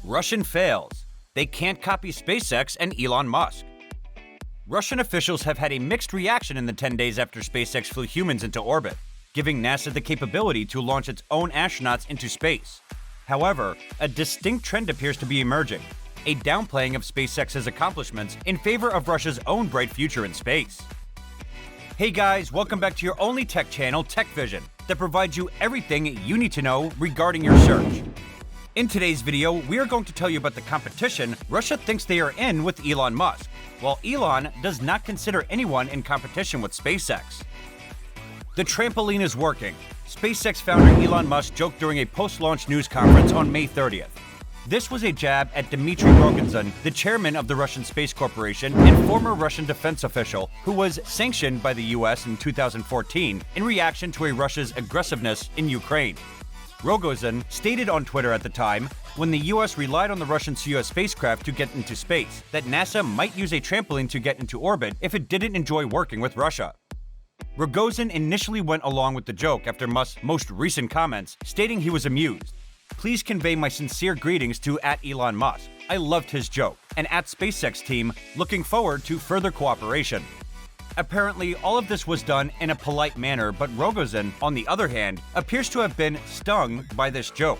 Russian fails. They can't copy SpaceX and Elon Musk. Russian officials have had a mixed reaction in the 10 days after SpaceX flew humans into orbit, giving NASA the capability to launch its own astronauts into space. However, a distinct trend appears to be emerging, a downplaying of SpaceX's accomplishments in favor of Russia's own bright future in space. Hey guys, welcome back to your only tech channel, Tech Vision, that provides you everything you need to know regarding your search. In today's video, we are going to tell you about the competition Russia thinks they are in with Elon Musk, while Elon does not consider anyone in competition with SpaceX. The trampoline is working. SpaceX founder Elon Musk joked during a post-launch news conference on May 30th. This was a jab at Dmitry Rogozin, the chairman of the Russian Space Corporation and former Russian defense official who was sanctioned by the US in 2014 in reaction to Russia's aggressiveness in Ukraine. Rogozin stated on Twitter at the time, when the US relied on the Russian Soyuz spacecraft to get into space, that NASA might use a trampoline to get into orbit if it didn't enjoy working with Russia. Rogozin initially went along with the joke after Musk's most recent comments, stating he was amused. Please convey my sincere greetings to @Elon Musk. I loved his joke. And @SpaceX team, looking forward to further cooperation. Apparently, all of this was done in a polite manner, but Rogozin, on the other hand, appears to have been stung by this joke.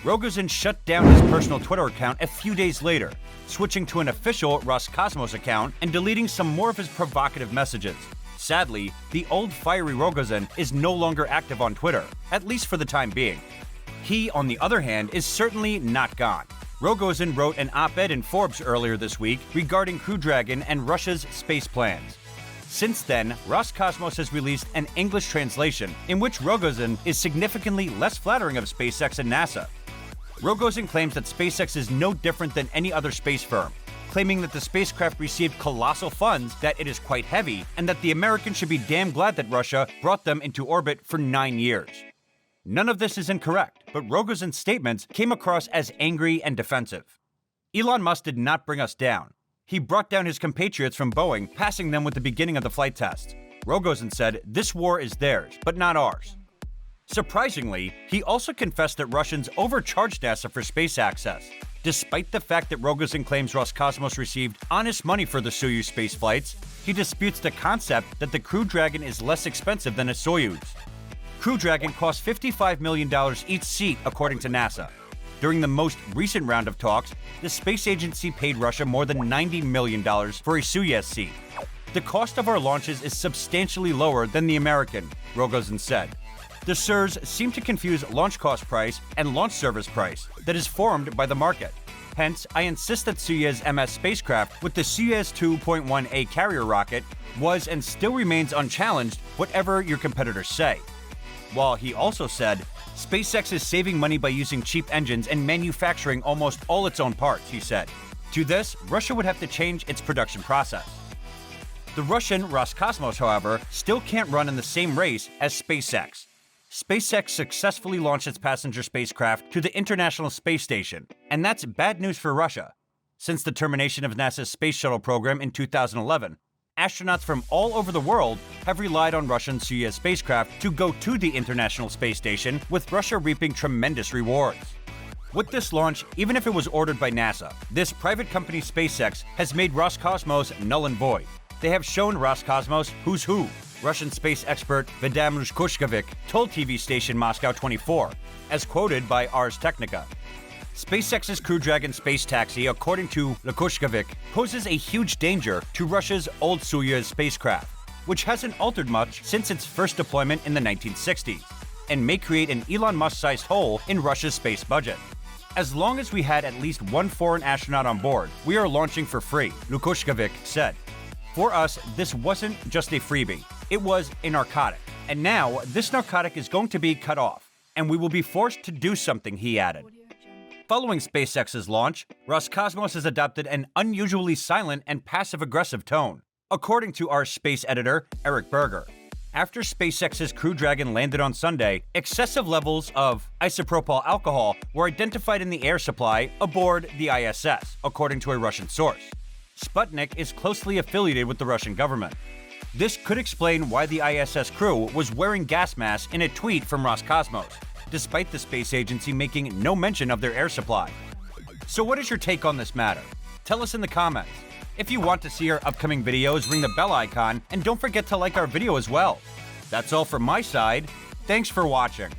Rogozin shut down his personal Twitter account a few days later, switching to an official Roscosmos account and deleting some more of his provocative messages. Sadly, the old fiery Rogozin is no longer active on Twitter, at least for the time being. He, on the other hand, is certainly not gone. Rogozin wrote an op-ed in Forbes earlier this week regarding Crew Dragon and Russia's space plans. Since then, Roscosmos has released an English translation in which Rogozin is significantly less flattering of SpaceX and NASA. Rogozin claims that SpaceX is no different than any other space firm, claiming that the spacecraft received colossal funds, that it is quite heavy, and that the Americans should be damn glad that Russia brought them into orbit for 9 years. None of this is incorrect, but Rogozin's statements came across as angry and defensive. Elon Musk did not bring us down. He brought down his compatriots from Boeing, passing them with the beginning of the flight test. Rogozin said, "This war is theirs, but not ours." Surprisingly, he also confessed that Russians overcharged NASA for space access. Despite the fact that Rogozin claims Roscosmos received honest money for the Soyuz space flights, he disputes the concept that the Crew Dragon is less expensive than a Soyuz. Crew Dragon costs $55 million each seat, according to NASA. During the most recent round of talks, the space agency paid Russia more than $90 million for a Soyuz seat. The cost of our launches is substantially lower than the American, Rogozin said. The SIRs seem to confuse launch cost price and launch service price that is formed by the market. Hence, I insist that Soyuz MS spacecraft with the Soyuz 2.1A carrier rocket was and still remains unchallenged, whatever your competitors say. While he also said, SpaceX is saving money by using cheap engines and manufacturing almost all its own parts, he said. To this, Russia would have to change its production process. The Russian Roscosmos, however, still can't run in the same race as SpaceX. SpaceX successfully launched its passenger spacecraft to the International Space Station, and that's bad news for Russia. Since the termination of NASA's space shuttle program in 2011, astronauts from all over the world have relied on Russian Soyuz spacecraft to go to the International Space Station, with Russia reaping tremendous rewards. With this launch, even if it was ordered by NASA, this private company SpaceX has made Roscosmos null and void. They have shown Roscosmos who's who. Russian space expert Vadim Roscosmos told TV station Moscow 24, as quoted by Ars Technica. SpaceX's Crew Dragon space taxi, according to Roscosmos, poses a huge danger to Russia's old Soyuz spacecraft, which hasn't altered much since its first deployment in the 1960s, and may create an Elon Musk-sized hole in Russia's space budget. As long as we had at least one foreign astronaut on board, we are launching for free, Roscosmos said. For us, this wasn't just a freebie, it was a narcotic. And now, this narcotic is going to be cut off, and we will be forced to do something, he added. Following SpaceX's launch, Roscosmos has adopted an unusually silent and passive-aggressive tone, according to our space editor, Eric Berger. After SpaceX's Crew Dragon landed on Sunday, excessive levels of isopropyl alcohol were identified in the air supply aboard the ISS, according to a Russian source. Sputnik is closely affiliated with the Russian government. This could explain why the ISS crew was wearing gas masks in a tweet from Roscosmos, despite the space agency making no mention of their air supply. So what is your take on this matter? Tell us in the comments. If you want to see our upcoming videos, ring the bell icon, and don't forget to like our video as well. That's all from my side. Thanks for watching.